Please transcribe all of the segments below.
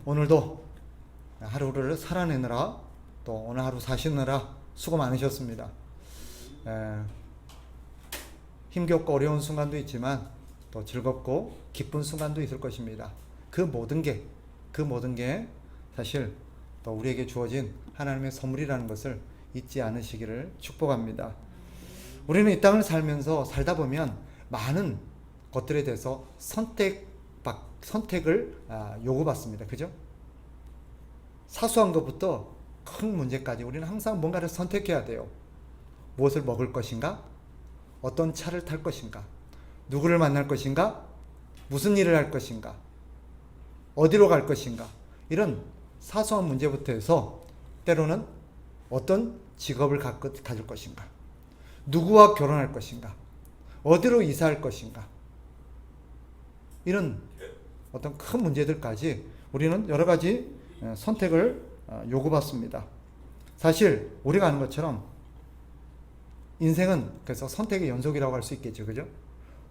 오늘도 하루를 살아내느라 또 오늘 하루 사시느라 수고 많으셨습니다. 힘겹고 어려운 순간도 있지만 또 즐겁고 기쁜 순간도 있을 것입니다. 그 모든 게 사실 또 우리에게 주어진 하나님의 선물이라는 것을 잊지 않으시기를 축복합니다. 우리는 이 땅을 살다 보면 많은 것들에 대해서 선택을 요구받습니다. 그죠? 사소한 것부터 큰 문제까지 우리는 항상 뭔가를 선택해야 돼요. 무엇을 먹을 것인가? 어떤 차를 탈 것인가? 누구를 만날 것인가? 무슨 일을 할 것인가? 어디로 갈 것인가? 이런 사소한 문제부터 해서 때로는 어떤 직업을 가질 것인가? 누구와 결혼할 것인가? 어디로 이사할 것인가? 이런 어떤 큰 문제들까지 우리는 여러 가지 선택을 요구받습니다. 사실 우리가 아는 것처럼 인생은 그래서 선택의 연속이라고 할 수 있겠죠. 그죠?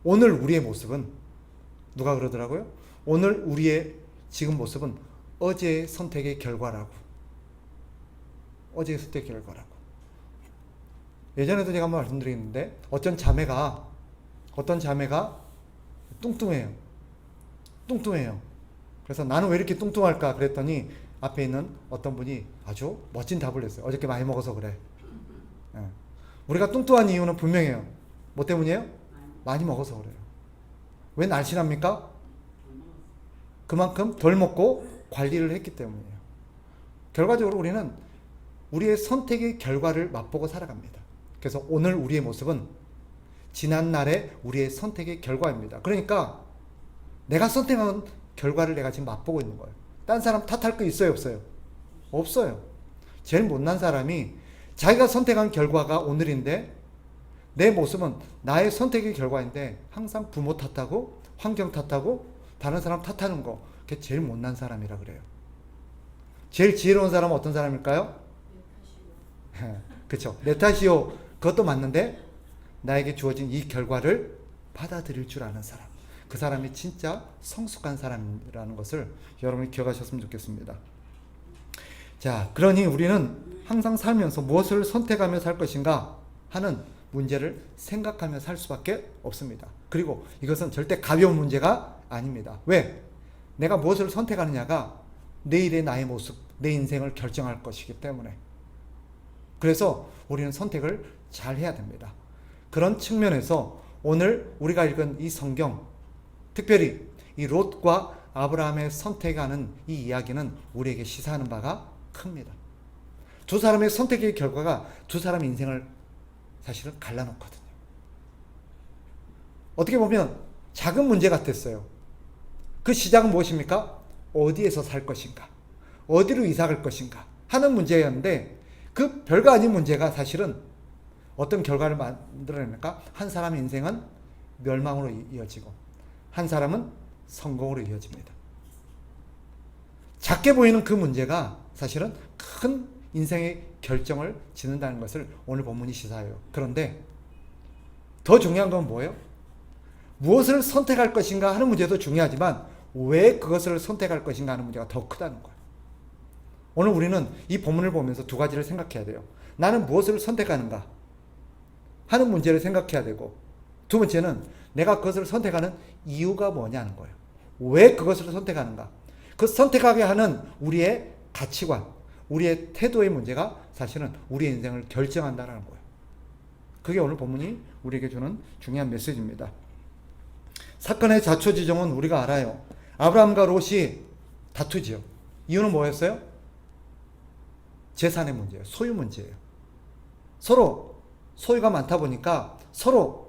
오늘 우리의 모습은 누가 그러더라고요? 오늘 우리의 지금 모습은 어제의 선택의 결과라고. 어제의 선택의 결과라고. 예전에도 제가 한번 말씀드렸는데 어떤 자매가 뚱뚱해요. 그래서 나는 왜 이렇게 뚱뚱할까 그랬더니 앞에 있는 어떤 분이 아주 멋진 답을 했어요. 어저께 많이 먹어서 그래. 우리가 뚱뚱한 이유는 분명해요. 뭐 때문이에요? 많이 먹어서 그래요. 왜 날씬합니까? 그만큼 덜 먹고 관리를 했기 때문이에요. 결과적으로 우리는 우리의 선택의 결과를 맛보고 살아갑니다. 그래서 오늘 우리의 모습은 지난날의 우리의 선택의 결과입니다. 그러니까 내가 선택한 결과를 내가 지금 맛보고 있는 거예요. 딴 사람 탓할 거 있어요, 없어요? 없어요. 제일 못난 사람이 자기가 선택한 결과가 오늘인데 내 모습은 나의 선택의 결과인데 항상 부모 탓하고 환경 탓하고 다른 사람 탓하는 거, 그게 제일 못난 사람이라 그래요. 제일 지혜로운 사람은 어떤 사람일까요? 그쵸. 내 탓이요. 그것도 맞는데 나에게 주어진 이 결과를 받아들일 줄 아는 사람. 그 사람이 진짜 성숙한 사람이라는 것을 여러분이 기억하셨으면 좋겠습니다. 자, 그러니 우리는 항상 살면서 무엇을 선택하며 살 것인가 하는 문제를 생각하며 살 수밖에 없습니다. 그리고 이것은 절대 가벼운 문제가 아닙니다. 왜? 내가 무엇을 선택하느냐가 내일의 나의 모습, 내 인생을 결정할 것이기 때문에. 그래서 우리는 선택을 잘 해야 됩니다. 그런 측면에서 오늘 우리가 읽은 이 성경, 특별히 이 롯과 아브라함의 선택하는 이 이야기는 우리에게 시사하는 바가 큽니다. 두 사람의 선택의 결과가 두 사람의 인생을 사실은 갈라놓거든요. 어떻게 보면 작은 문제 같았어요. 그 시작은 무엇입니까? 어디에서 살 것인가? 어디로 이사 갈 것인가? 하는 문제였는데 그 별거 아닌 문제가 사실은 어떤 결과를 만들어냅니까? 한 사람의 인생은 멸망으로 이어지고 한 사람은 성공으로 이어집니다. 작게 보이는 그 문제가 사실은 큰 인생의 결정을 짓는다는 것을 오늘 본문이 시사해요. 그런데 더 중요한 건 뭐예요? 무엇을 선택할 것인가 하는 문제도 중요하지만 왜 그것을 선택할 것인가 하는 문제가 더 크다는 거예요. 오늘 우리는 이 본문을 보면서 두 가지를 생각해야 돼요. 나는 무엇을 선택하는가 하는 문제를 생각해야 되고, 두 번째는 내가 그것을 선택하는 이유가 뭐냐는 거예요. 왜 그것을 선택하는가? 그 선택하게 하는 우리의 가치관, 우리의 태도의 문제가 사실은 우리의 인생을 결정한다는 거예요. 그게 오늘 본문이 우리에게 주는 중요한 메시지입니다. 사건의 자초지종은 우리가 알아요. 아브라함과 롯이 다투지요. 이유는 뭐였어요? 재산의 문제예요. 소유 문제예요. 서로 소유가 많다 보니까 서로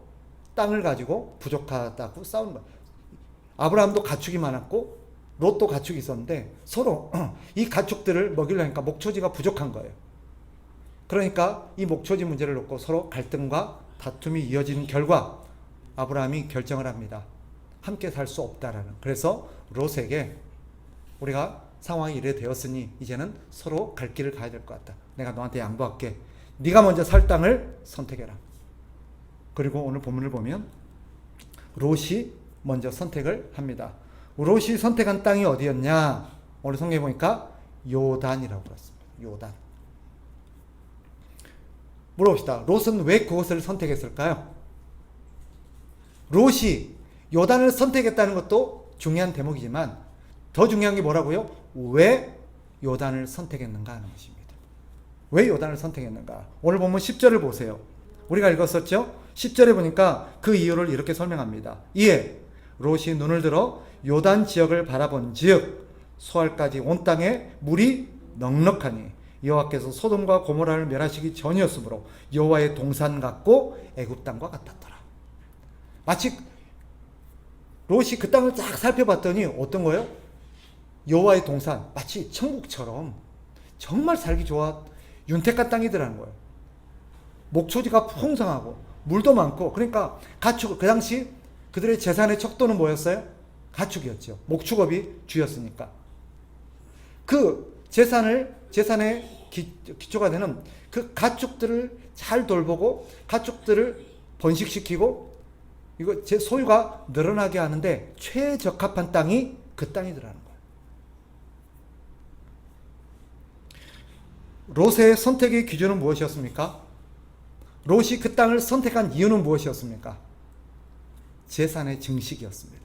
땅을 가지고 부족하다고 싸우는 거예요. 아브라함도 가축이 많았고 롯도 가축이 있었는데 서로 이 가축들을 먹이려니까 목초지가 부족한 거예요. 그러니까 이 목초지 문제를 놓고 서로 갈등과 다툼이 이어지는 결과 아브라함이 결정을 합니다. 함께 살 수 없다라는. 그래서 롯에게 우리가 상황이 이래 되었으니 이제는 서로 갈 길을 가야 될 것 같다. 내가 너한테 양보할게. 네가 먼저 살 땅을 선택해라. 그리고 오늘 본문을 보면 롯이 먼저 선택을 합니다. 롯이 선택한 땅이 어디였냐? 오늘 성경에 보니까 요단이라고 그랬습니다. 요단. 물어봅시다. 롯은 왜 그것을 선택했을까요? 롯이 요단을 선택했다는 것도 중요한 대목이지만 더 중요한 게 뭐라고요? 왜 요단을 선택했는가 하는 것입니다. 왜 요단을 선택했는가? 오늘 보면 10절을 보세요. 우리가 읽었었죠? 10절에 보니까 그 이유를 이렇게 설명합니다. 이에 롯이 눈을 들어 요단 지역을 바라본 즉 소알까지 온 땅에 물이 넉넉하니 여호와께서 소돔과 고모라를 멸하시기 전이었으므로 여호와의 동산 같고 애굽 땅과 같았더라. 마치 롯이 그 땅을 쫙 살펴봤더니 어떤 거예요? 여호와의 동산, 마치 천국처럼 정말 살기 좋아 윤택한 땅이더라는 거예요. 목초지가 풍성하고 물도 많고, 그러니까 가축, 그 당시 그들의 재산의 척도는 뭐였어요? 가축이었죠. 목축업이 주였으니까. 그 재산의 기초가 되는 그 가축들을 잘 돌보고 가축들을 번식시키고 이거 제 소유가 늘어나게 하는데 최적합한 땅이 그 땅이더라는 거예요. 롯의 선택의 기준은 무엇이었습니까? 롯이 그 땅을 선택한 이유는 무엇이었습니까? 재산의 증식이었습니다.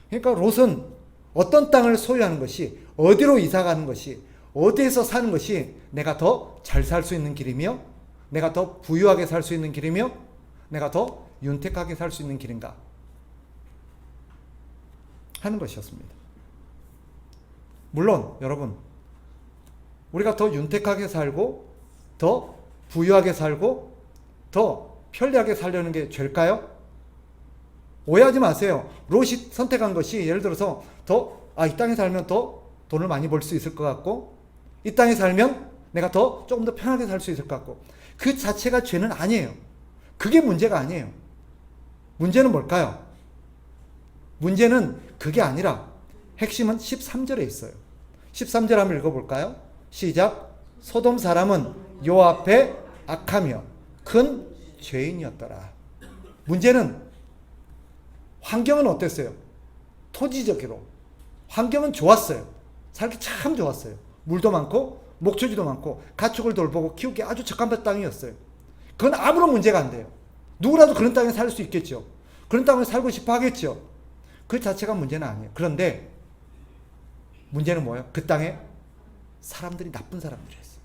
그러니까 롯은 어떤 땅을 소유하는 것이, 어디로 이사 가는 것이, 어디에서 사는 것이 내가 더 잘 살 수 있는 길이며, 내가 더 부유하게 살 수 있는 길이며, 내가 더 윤택하게 살 수 있는 길인가 하는 것이었습니다. 물론 여러분, 우리가 더 윤택하게 살고 더 부유하게 살고 더 편리하게 살려는 게 죄일까요? 오해하지 마세요. 롯이 선택한 것이 예를 들어서 이 땅에 살면 더 돈을 많이 벌 수 있을 것 같고, 이 땅에 살면 내가 조금 더 편하게 살 수 있을 것 같고, 그 자체가 죄는 아니에요. 그게 문제가 아니에요. 문제는 뭘까요? 문제는 그게 아니라 핵심은 13절에 있어요. 13절 한번 읽어볼까요? 시작. 소돔 사람은 여호와 앞에 악하며 큰 죄인이었더라. 문제는 환경은 어땠어요? 토지적으로 환경은 좋았어요. 살기 참 좋았어요. 물도 많고 목초지도 많고 가축을 돌보고 키우기 아주 적합한 땅이었어요. 그건 아무런 문제가 안 돼요. 누구라도 그런 땅에 살 수 있겠죠. 그런 땅에 살고 싶어 하겠죠. 그 자체가 문제는 아니에요. 그런데 문제는 뭐예요? 그 땅에 사람들이 나쁜 사람들이었어요.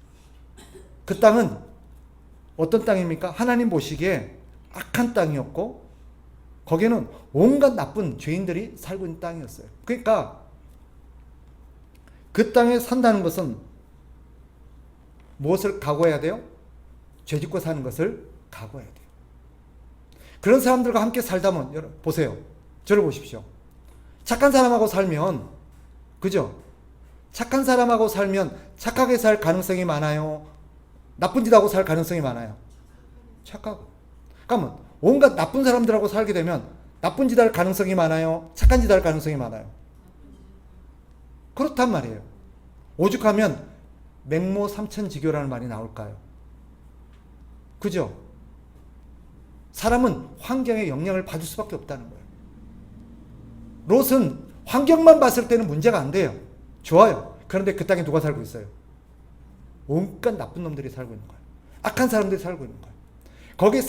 그 땅은 어떤 땅입니까? 하나님 보시기에 악한 땅이었고 거기에는 온갖 나쁜 죄인들이 살고 있는 땅이었어요. 그러니까 그 땅에 산다는 것은 무엇을 각오해야 돼요? 죄짓고 사는 것을 각오해야 돼요. 그런 사람들과 함께 살다면, 여러분 보세요. 저를 보십시오. 착한 사람하고 살면, 그죠? 착한 사람하고 살면 착하게 살 가능성이 많아요? 나쁜 짓 하고 살 가능성이 많아요? 착하고. 그러면 온갖 나쁜 사람들하고 살게 되면 나쁜 짓 할 가능성이 많아요? 착한 짓 할 가능성이 많아요? 그렇단 말이에요. 오죽하면 맹모 삼천지교라는 말이 나올까요? 그죠? 사람은 환경의 영향을 받을 수밖에 없다는 거예요. 롯은 환경만 봤을 때는 문제가 안 돼요. 좋아요. 그런데 그 땅에 누가 살고 있어요? 온갖 나쁜 놈들이 살고 있는 거예요. 악한 사람들이 살고 있는 거예요. 거기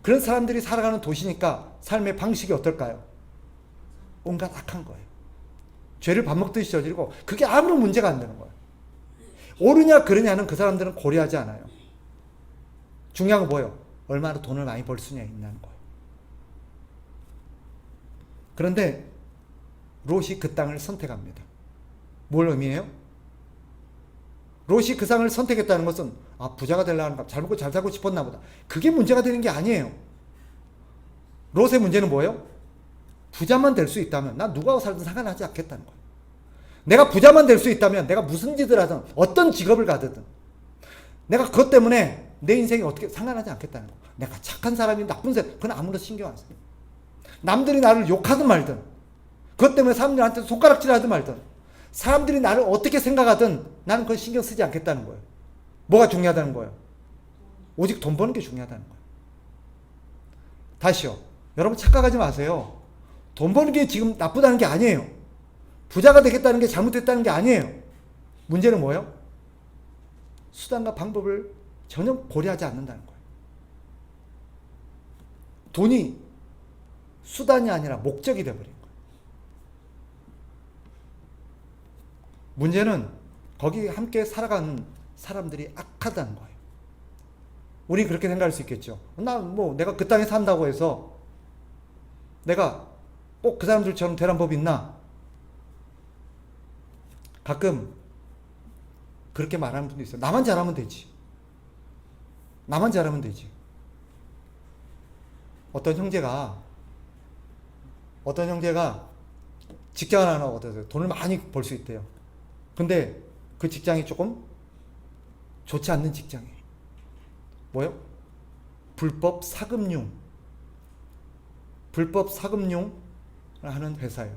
그런 사람들이 살아가는 도시니까 삶의 방식이 어떨까요? 온갖 악한 거예요. 죄를 밥 먹듯이 저지르고 그게 아무런 문제가 안 되는 거예요. 옳으냐 그르냐는 그 사람들은 고려하지 않아요. 중요한 건 뭐예요? 얼마나 돈을 많이 벌 수냐 있냐는 거예요. 그런데 롯이 그 땅을 선택합니다. 뭘 의미해요? 롯이 그 땅을 선택했다는 것은 부자가 되려는가, 잘 먹고 잘 살고 싶었나 보다. 그게 문제가 되는 게 아니에요. 롯의 문제는 뭐예요? 부자만 될 수 있다면 난 누구하고 살든 상관하지 않겠다는 거예요. 내가 부자만 될 수 있다면 내가 무슨 짓을 하든 어떤 직업을 가든 내가 그것 때문에 내 인생이 어떻게 상관하지 않겠다는 거예요. 내가 착한 사람이 나쁜 사람 그건 아무런 신경 안 써요. 남들이 나를 욕하든 말든 그것 때문에 사람들한테 손가락질하든 말든 사람들이 나를 어떻게 생각하든 나는 그건 신경 쓰지 않겠다는 거예요. 뭐가 중요하다는 거예요? 오직 돈 버는 게 중요하다는 거예요. 다시요. 여러분 착각하지 마세요. 돈 버는 게 지금 나쁘다는 게 아니에요. 부자가 되겠다는 게 잘못됐다는 게 아니에요. 문제는 뭐예요? 수단과 방법을 전혀 고려하지 않는다는 거예요. 돈이 수단이 아니라 목적이 되어버린 거예요. 문제는 거기 함께 살아가는 사람들이 악하다는 거예요. 우리 그렇게 생각할 수 있겠죠. 내가 그 땅에 산다고 해서 내가 꼭 그 사람들처럼 되란 법이 있나? 가끔 그렇게 말하는 분도 있어요. 나만 잘하면 되지. 나만 잘하면 되지. 어떤 형제가 직장을 하나 얻어서 돈을 많이 벌 수 있대요. 근데 그 직장이 조금 좋지 않는 직장이에요. 뭐요? 불법 사금융을 하는 회사예요.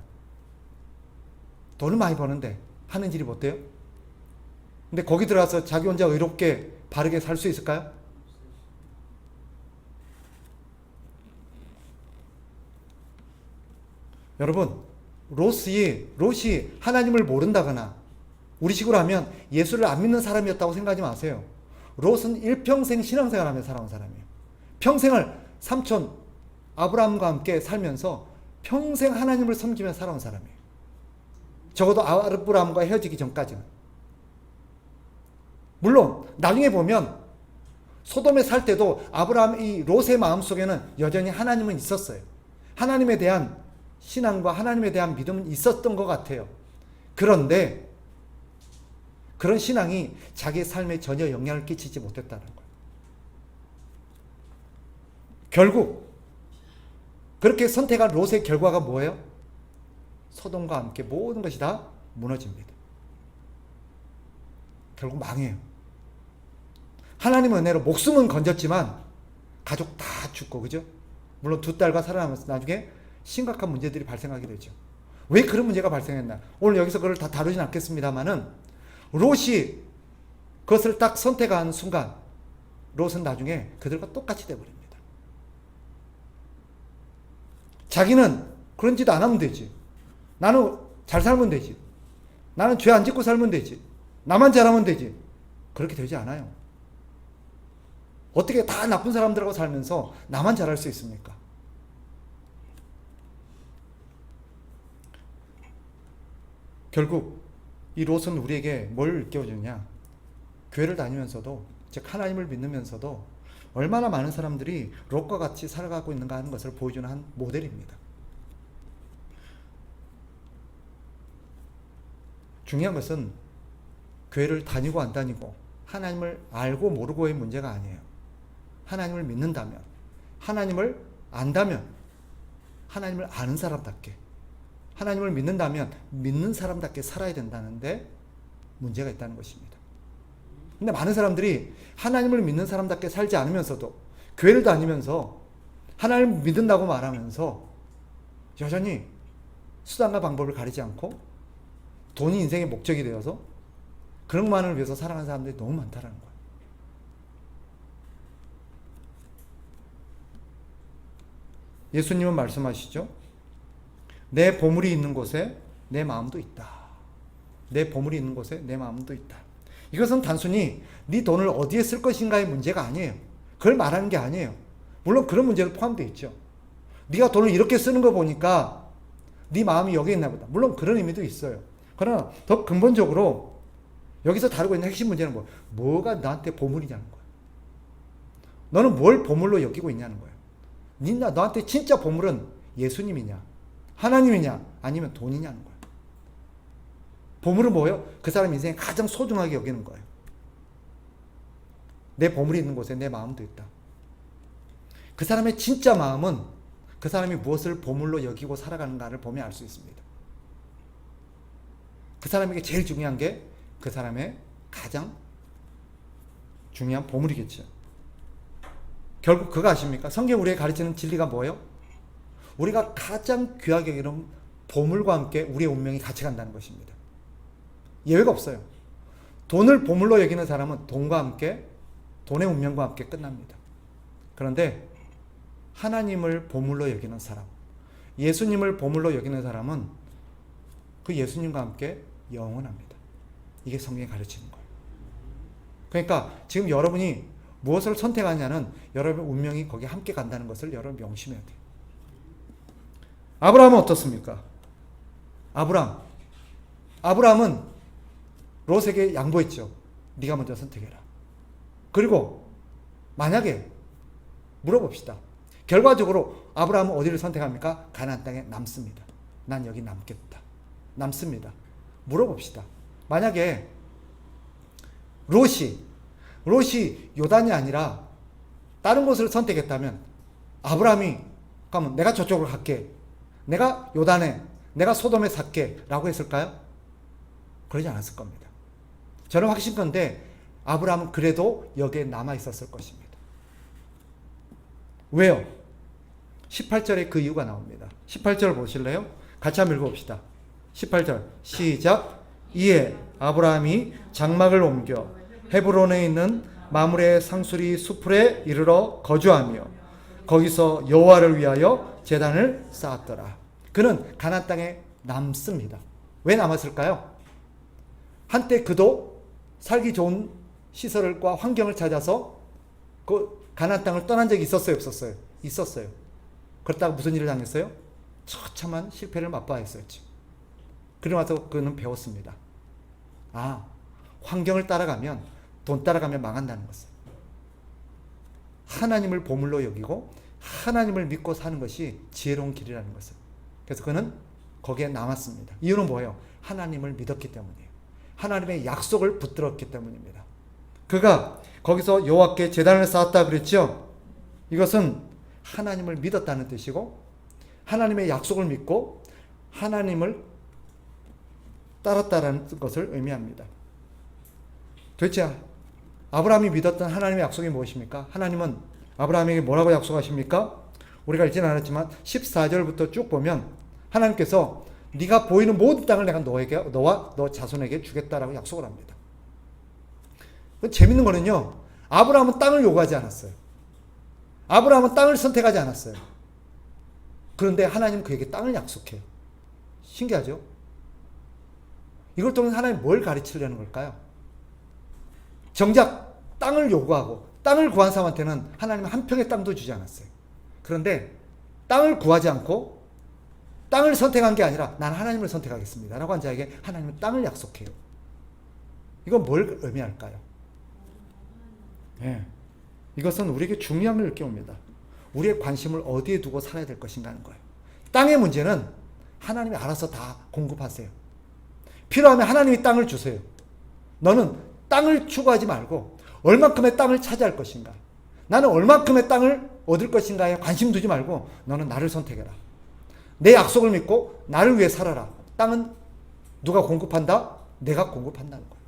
돈을 많이 버는데 하는 일이 못돼요? 근데 거기 들어가서 자기 혼자 의롭게 바르게 살 수 있을까요? 여러분, 롯이 하나님을 모른다거나 우리식으로 하면 예수를 안 믿는 사람이었다고 생각하지 마세요. 롯은 일평생 신앙생활하며 살아온 사람이에요. 평생을 삼촌 아브라함과 함께 살면서 평생 하나님을 섬기며 살아온 사람이에요. 적어도 아브라함과 헤어지기 전까지는. 물론 나중에 보면 소돔에 살 때도 이 롯의 마음속에는 여전히 하나님은 있었어요. 하나님에 대한 신앙과 하나님에 대한 믿음은 있었던 것 같아요. 그런데 그런 신앙이 자기의 삶에 전혀 영향을 끼치지 못했다는 거예요. 결국 그렇게 선택한 롯의 결과가 뭐예요? 소돔과 함께 모든 것이 다 무너집니다. 결국 망해요. 하나님의 은혜로 목숨은 건졌지만 가족 다 죽고, 그죠? 물론 두 딸과 살아남아서 나중에 심각한 문제들이 발생하게 되죠. 왜 그런 문제가 발생했나? 오늘 여기서 그걸 다 다루진 않겠습니다만은 롯이 그것을 딱 선택한 순간 롯은 나중에 그들과 똑같이 되어버립니다. 자기는 그런 짓 안 하면 되지. 나는 잘 살면 되지. 나는 죄 안 짓고 살면 되지. 나만 잘하면 되지. 그렇게 되지 않아요. 어떻게 다 나쁜 사람들하고 살면서 나만 잘할 수 있습니까? 결국 이 롯은 우리에게 뭘 일깨워주냐? 교회를 다니면서도, 즉 하나님을 믿으면서도 얼마나 많은 사람들이 롯과 같이 살아가고 있는가 하는 것을 보여주는 한 모델입니다. 중요한 것은 교회를 다니고 안 다니고 하나님을 알고 모르고의 문제가 아니에요. 하나님을 믿는다면, 하나님을 안다면 하나님을 아는 사람답게, 하나님을 믿는다면 믿는 사람답게 살아야 된다는데 문제가 있다는 것입니다. 근데 많은 사람들이 하나님을 믿는 사람답게 살지 않으면서도 교회를 다니면서 하나님을 믿는다고 말하면서 여전히 수단과 방법을 가리지 않고 돈이 인생의 목적이 되어서 그런 것만을 위해서 살아가는 사람들이 너무 많다는 거예요. 예수님은 말씀하시죠. 내 보물이 있는 곳에 내 마음도 있다. 내 보물이 있는 곳에 내 마음도 있다. 이것은 단순히 네 돈을 어디에 쓸 것인가의 문제가 아니에요. 그걸 말하는 게 아니에요. 물론 그런 문제도 포함되어 있죠. 네가 돈을 이렇게 쓰는 거 보니까 네 마음이 여기에 있나 보다. 물론 그런 의미도 있어요. 그러나 더 근본적으로 여기서 다루고 있는 핵심 문제는 뭐가 나한테 보물이냐는 거야. 너는 뭘 보물로 여기고 있냐는 거야. 너한테 진짜 보물은 예수님이냐, 하나님이냐, 아니면 돈이냐는 거야. 보물은 뭐예요? 그 사람 인생에 가장 소중하게 여기는 거예요. 내 보물이 있는 곳에 내 마음도 있다. 그 사람의 진짜 마음은 그 사람이 무엇을 보물로 여기고 살아가는가를 보면 알 수 있습니다. 그 사람에게 제일 중요한 게 그 사람의 가장 중요한 보물이겠죠. 결국 그거 아십니까? 성경 우리에게 가르치는 진리가 뭐예요? 우리가 가장 귀하게 여기는 보물과 함께 우리의 운명이 같이 간다는 것입니다. 예외가 없어요. 돈을 보물로 여기는 사람은 돈과 함께, 돈의 운명과 함께 끝납니다. 그런데 하나님을 보물로 여기는 사람, 예수님을 보물로 여기는 사람은 그 예수님과 함께 영원합니다. 이게 성경이 가르치는 거예요. 그러니까 지금 여러분이 무엇을 선택하냐는 여러분의 운명이 거기에 함께 간다는 것을 여러분 명심해야 돼요. 아브라함은 어떻습니까? 아브라함은 롯에게 양보했죠. 네가 먼저 선택해라. 그리고 만약에 물어봅시다. 결과적으로 아브라함은 어디를 선택합니까? 가나안 땅에 남습니다. 난 여기 남겠다. 남습니다. 물어봅시다. 만약에 롯이 요단이 아니라 다른 곳을 선택했다면 아브라함이 그러면 내가 저쪽으로 갈게. 내가 요단에, 내가 소돔에 살게 라고 했을까요? 그러지 않았을 겁니다. 저는 확신컨대 아브라함은 그래도 여기에 남아 있었을 것입니다. 왜요? 18절에 그 이유가 나옵니다. 18절 보실래요? 같이 한번 읽어봅시다. 18절 시작. 이에 아브라함이 장막을 옮겨 헤브론에 있는 마므레 상수리 수풀에 이르러 거주하며 거기서 여호와를 위하여 제단을 쌓았더라. 그는 가나안 땅에 남습니다. 왜 남았을까요? 한때 그도 살기 좋은 시설과 환경을 찾아서 그 가나안 땅을 떠난 적이 있었어요, 없었어요? 있었어요. 그렇다고 무슨 일을 당했어요? 처참한 실패를 맛봐야 했었죠. 그러고 나서 그는 배웠습니다. 아, 환경을 따라가면, 돈 따라가면 망한다는 것을. 하나님을 보물로 여기고 하나님을 믿고 사는 것이 지혜로운 길이라는 것을. 그래서 그는 거기에 남았습니다. 이유는 뭐예요? 하나님을 믿었기 때문이에요. 하나님의 약속을 붙들었기 때문입니다. 그가 거기서 여호와께 제단을 쌓았다 그랬죠. 이것은 하나님을 믿었다는 뜻이고 하나님의 약속을 믿고 하나님을 따랐다는 것을 의미합니다. 도대체 아브라함이 믿었던 하나님의 약속이 무엇입니까? 하나님은 아브라함에게 뭐라고 약속하십니까? 우리가 읽지는 않았지만 14절부터 쭉 보면 하나님께서 네가 보이는 모든 땅을 내가 너와 너 자손에게 주겠다라고 약속을 합니다. 재밌는 거는요, 아브라함은 땅을 요구하지 않았어요. 아브라함은 땅을 선택하지 않았어요. 그런데 하나님은 그에게 땅을 약속해요. 신기하죠? 이걸 통해서 하나님 뭘 가르치려는 걸까요? 정작 땅을 요구하고 땅을 구한 사람한테는 하나님은 한 평의 땅도 주지 않았어요. 그런데 땅을 구하지 않고 땅을 선택한 게 아니라 난 하나님을 선택하겠습니다 라고 한 자에게 하나님은 땅을 약속해요. 이건 뭘 의미할까요? 네. 이것은 우리에게 중요한 걸 일깨웁니다. 우리의 관심을 어디에 두고 살아야 될 것인가 하는 거예요. 땅의 문제는 하나님이 알아서 다 공급하세요. 필요하면 하나님이 땅을 주세요. 너는 땅을 추구하지 말고 얼만큼의 땅을 차지할 것인가, 나는 얼만큼의 땅을 얻을 것인가에 관심 두지 말고 너는 나를 선택해라. 내 약속을 믿고 나를 위해 살아라. 땅은 누가 공급한다? 내가 공급한다는 거예요.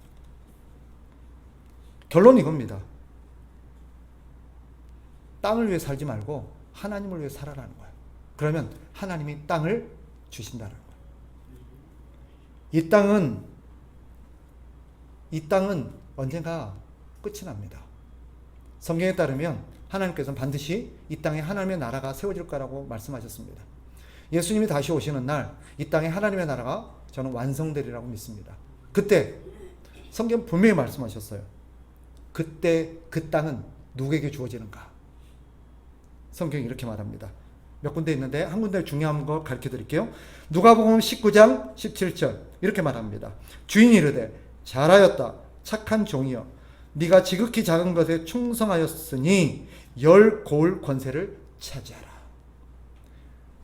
결론은 이겁니다. 땅을 위해 살지 말고 하나님을 위해 살아라는 거예요. 그러면 하나님이 땅을 주신다는 거예요. 이 땅은 언젠가 끝이 납니다. 성경에 따르면 하나님께서는 반드시 이 땅에 하나님의 나라가 세워질 거라고 말씀하셨습니다. 예수님이 다시 오시는 날 이 땅에 하나님의 나라가 저는 완성되리라고 믿습니다. 그때 성경 분명히 말씀하셨어요. 그때 그 땅은 누구에게 주어지는가? 성경이 이렇게 말합니다. 몇 군데 있는데 한 군데 중요한 거 가르쳐 드릴게요. 누가복음 19장 17절 이렇게 말합니다. 주인이 이르되 잘하였다 착한 종이여 네가 지극히 작은 것에 충성하였으니 10고을 권세를 차지하라.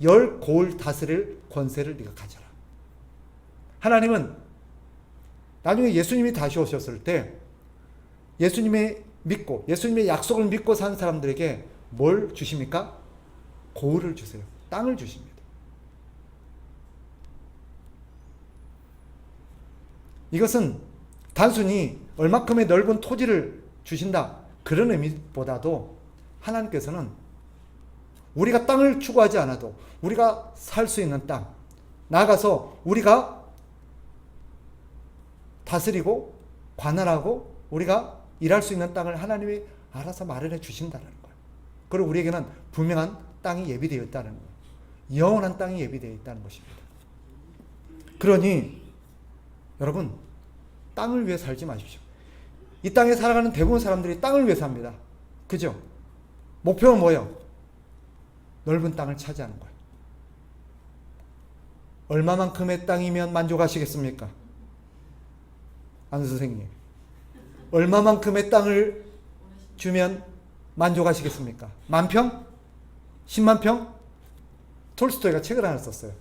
10고을 다스릴 권세를 네가 가져라. 하나님은 나중에 예수님이 다시 오셨을 때 예수님의 약속을 믿고 산 사람들에게 뭘 주십니까? 고을을 주세요. 땅을 주십니다. 이것은 단순히 얼마큼의 넓은 토지를 주신다 그런 의미보다도 하나님께서는 우리가 땅을 추구하지 않아도 우리가 살 수 있는 땅, 나아가서 우리가 다스리고 관할하고 우리가 일할 수 있는 땅을 하나님이 알아서 마련해 주신다는 거예요. 그리고 우리에게는 분명한 땅이 예비되어 있다는 거예요. 영원한 땅이 예비되어 있다는 것입니다. 그러니 여러분 땅을 위해 살지 마십시오. 이 땅에 살아가는 대부분 사람들이 땅을 위해 삽니다. 그죠? 목표는 뭐예요? 넓은 땅을 차지하는 거예요. 얼마만큼의 땅이면 만족하시겠습니까? 안 선생님. 얼마만큼의 땅을 주면 만족하시겠습니까? 10,000평? 100,000평? 톨스토이가 책을 하나 썼어요.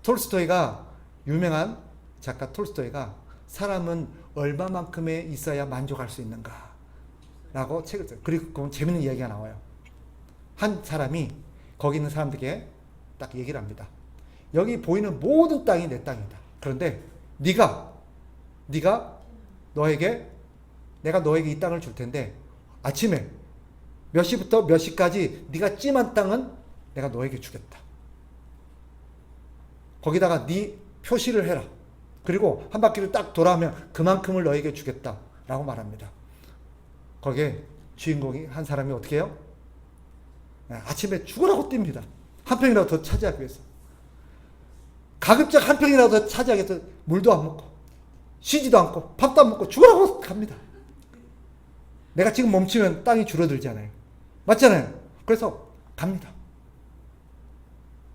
톨스토이가 유명한 작가 톨스토이가 사람은 얼마만큼에 있어야 만족할 수 있는가 라고 책을 써요. 그리고 재밌는 이야기가 나와요. 한 사람이 거기 있는 사람들에게 딱 얘기를 합니다. 여기 보이는 모든 땅이 내 땅이다. 그런데 네가 내가 너에게 이 땅을 줄 텐데 아침에 몇 시부터 몇 시까지 네가 찜한 땅은 내가 너에게 주겠다. 거기다가 네 표시를 해라. 그리고 한 바퀴를 딱 돌아오면 그만큼을 너에게 주겠다 라고 말합니다. 거기에 주인공이 한 사람이 어떻게 해요? 아침에 죽으라고 뜁니다. 한 평이라도 더 차지하기 위해서. 가급적 한 평이라도 더 차지하기 위해서 물도 안 먹고 쉬지도 않고 밥도 안 먹고 죽으라고 갑니다. 내가 지금 멈추면 땅이 줄어들잖아요. 맞잖아요. 그래서 갑니다.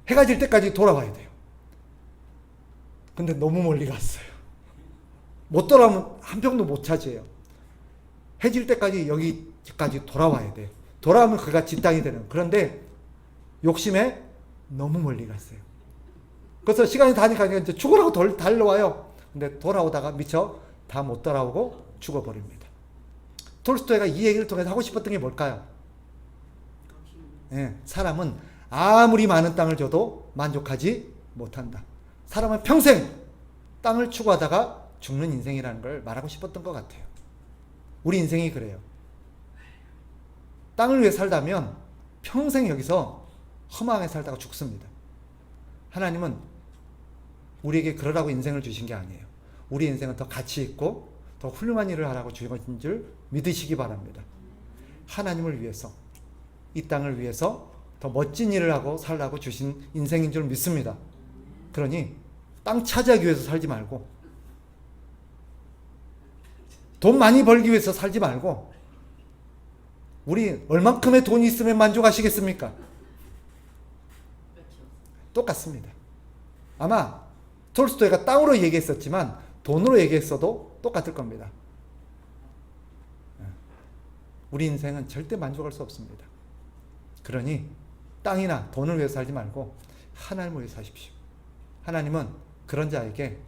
해가 질 때까지 돌아와야 돼요. 근데 너무 멀리 갔어요. 못 돌아오면 한 평도 못 차지해요. 해질 때까지 여기까지 돌아와야 돼요. 돌아오면 그가 지 땅이 되는. 그런데 욕심에 너무 멀리 갔어요. 그래서 시간이 다니까 이제 죽으라고 달려와요. 근데 돌아오다가 미처 다 못 돌아오고 죽어버립니다. 톨스토이가 이 얘기를 통해서 하고 싶었던 게 뭘까요? 사람은 아무리 많은 땅을 줘도 만족하지 못한다. 사람은 평생 땅을 추구하다가 죽는 인생이라는 걸 말하고 싶었던 것 같아요. 우리 인생이 그래요. 땅을 위해 살다면 평생 여기서 허망하게 살다가 죽습니다. 하나님은 우리에게 그러라고 인생을 주신 게 아니에요. 우리 인생은 더 가치 있고 더 훌륭한 일을 하라고 주신 줄 믿으시기 바랍니다. 하나님을 위해서, 이 땅을 위해서 더 멋진 일을 하고 살라고 주신 인생인 줄 믿습니다. 그러니 땅 차지하기 위해서 살지 말고 돈 많이 벌기 위해서 살지 말고 우리 얼만큼의 돈이 있으면 만족하시겠습니까? 똑같습니다. 아마 톨스토이가 땅으로 얘기했었지만 돈으로 얘기했어도 똑같을 겁니다. 우리 인생은 절대 만족할 수 없습니다. 그러니 땅이나 돈을 위해서 살지 말고 하나님을 위해서 사십시오. 하나님은 그런 자에게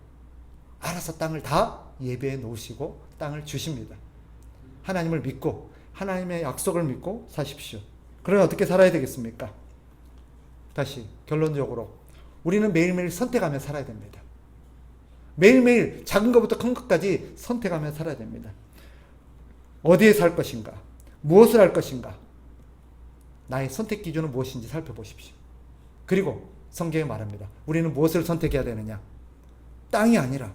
알아서 땅을 다 예배해 놓으시고 땅을 주십니다. 하나님을 믿고 하나님의 약속을 믿고 사십시오. 그러면 어떻게 살아야 되겠습니까? 다시 결론적으로 우리는 매일매일 선택하며 살아야 됩니다. 매일매일 작은 것부터 큰 것까지 선택하며 살아야 됩니다. 어디에 살 것인가? 무엇을 할 것인가? 나의 선택 기준은 무엇인지 살펴보십시오. 그리고 성경에 말합니다. 우리는 무엇을 선택해야 되느냐? 땅이 아니라,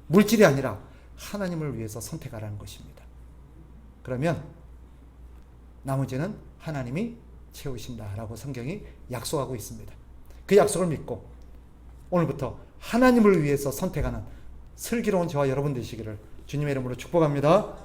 물질이 아니라 하나님을 위해서 선택하라는 것입니다. 그러면 나머지는 하나님이 채우신다라고 성경이 약속하고 있습니다. 그 약속을 믿고 오늘부터 하나님을 위해서 선택하는 슬기로운 저와 여러분 되시기를 주님의 이름으로 축복합니다.